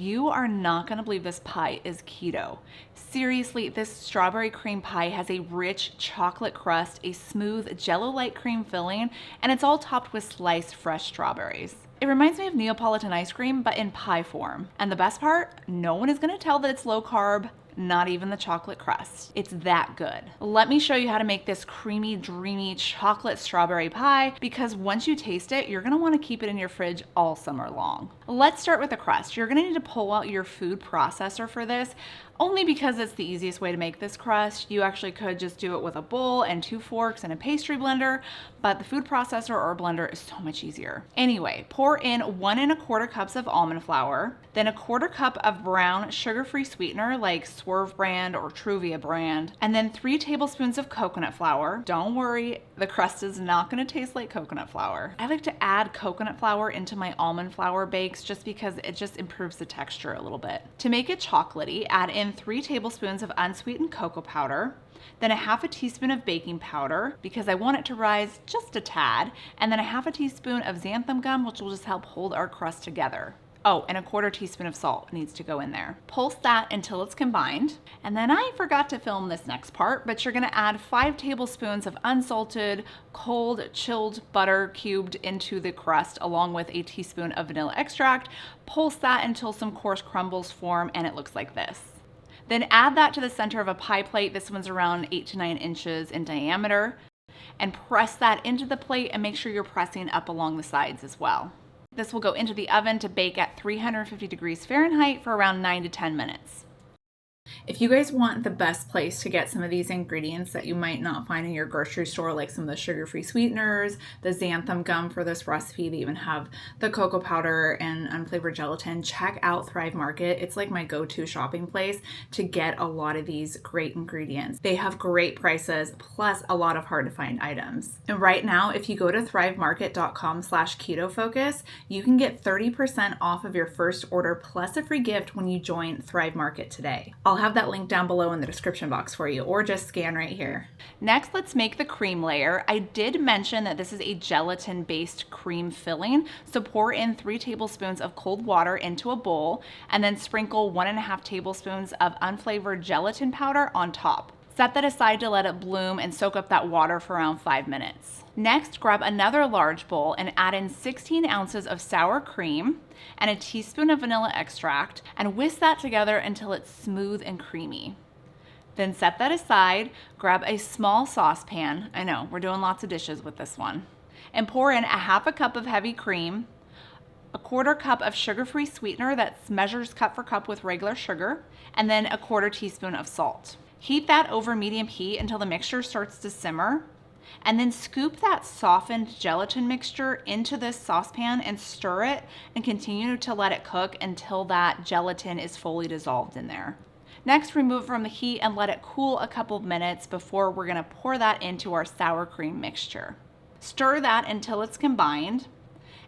You are not gonna believe this pie is keto. Seriously, this strawberry cream pie has a rich chocolate crust, a smooth jello-like cream filling, and it's all topped with sliced fresh strawberries. It reminds me of Neapolitan ice cream, but in pie form. And the best part, no one is gonna tell that it's low carb, not even the chocolate crust. It's that good. Let me show you how to make this creamy, dreamy chocolate strawberry pie, because once you taste it, you're gonna wanna keep it in your fridge all summer long. Let's start with the crust. You're gonna need to pull out your food processor for this, only because it's the easiest way to make this crust. You actually could just do it with a bowl and 2 forks and a pastry blender, but the food processor or blender is so much easier. Anyway, pour in 1 1/4 cups of almond flour, then 1/4 cup of brown sugar-free sweetener like Swerve brand or Truvia brand, and then 3 tablespoons of coconut flour. Don't worry, the crust is not gonna taste like coconut flour. I like to add coconut flour into my almond flour bakes just because it just improves the texture a little bit. To make it chocolatey, add in 3 tablespoons of unsweetened cocoa powder, then 1/2 teaspoon of baking powder because I want it to rise just a tad, and then 1/2 teaspoon of xanthan gum, which will just help hold our crust together. Oh, and 1/4 teaspoon of salt needs to go in there. Pulse that until it's combined. And then I forgot to film this next part, but you're gonna add 5 tablespoons of unsalted, cold, chilled butter cubed into the crust along with a teaspoon of vanilla extract. Pulse that until some coarse crumbles form and it looks like this. Then add that to the center of a pie plate. This one's around 8 to 9 inches in diameter. And press that into the plate and make sure you're pressing up along the sides as well. This will go into the oven to bake at 350 degrees Fahrenheit for around 9 to 10 minutes. If you guys want the best place to get some of these ingredients that you might not find in your grocery store, like some of the sugar-free sweeteners, the xanthan gum for this recipe, they even have the cocoa powder and unflavored gelatin, check out Thrive Market. It's like my go-to shopping place to get a lot of these great ingredients. They have great prices, plus a lot of hard-to-find items. And right now, if you go to thrivemarket.com/KetoFocus, you can get 30% off of your first order plus a free gift when you join Thrive Market today. I'll have that link down below in the description box for you, or just scan right here. Next, let's make the cream layer. I did mention that this is a gelatin-based cream filling, so pour in 3 tablespoons of cold water into a bowl, and then sprinkle 1 1/2 tablespoons of unflavored gelatin powder on top. Set that aside to let it bloom and soak up that water for around 5 minutes. Next, grab another large bowl and add in 16 ounces of sour cream and a teaspoon of vanilla extract and whisk that together until it's smooth and creamy. Then set that aside, grab a small saucepan, I know, we're doing lots of dishes with this one, and pour in 1/2 cup of heavy cream, 1/4 cup of sugar-free sweetener that's measures cup for cup with regular sugar, and then 1/4 teaspoon of salt. Heat that over medium heat until the mixture starts to simmer, and then scoop that softened gelatin mixture into this saucepan and stir it and continue to let it cook until that gelatin is fully dissolved in there. Next, remove it from the heat and let it cool a couple of minutes before we're gonna pour that into our sour cream mixture. Stir that until it's combined,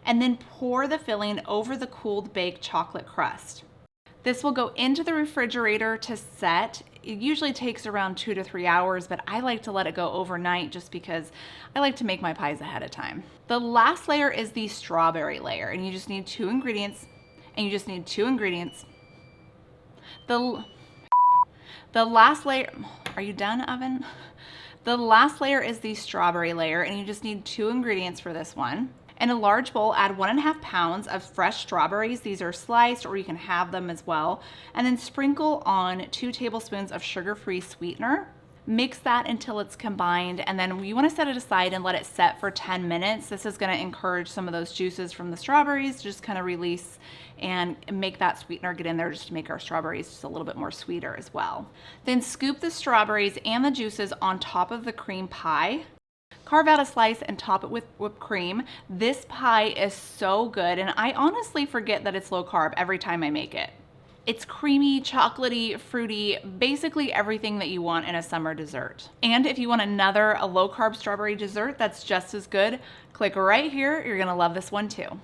and then pour the filling over the cooled baked chocolate crust. This will go into the refrigerator to set. It usually takes around 2 to 3 hours, but I like to let it go overnight just because I like to make my pies ahead of time. The last layer is the strawberry layer, and you just need 2 ingredients, and you just need 2 ingredients. The last layer, are you done, oven? The last layer is the strawberry layer, and you just need 2 ingredients for this one. In a large bowl, add 1 1/2 pounds of fresh strawberries. These are sliced, or you can have them as well. And then sprinkle on 2 tablespoons of sugar-free sweetener. Mix that until it's combined, and then you want to set it aside and let it set for 10 minutes. This is going to encourage some of those juices from the strawberries to just kind of release and make that sweetener get in there just to make our strawberries just a little bit more sweeter as well. Then scoop the strawberries and the juices on top of the cream pie. Carve out a slice and top it with whipped cream. This pie is so good, and I honestly forget that it's low carb every time I make it. It's creamy, chocolatey, fruity, basically everything that you want in a summer dessert. And if you want a low carb strawberry dessert that's just as good, click right here. You're gonna love this one too.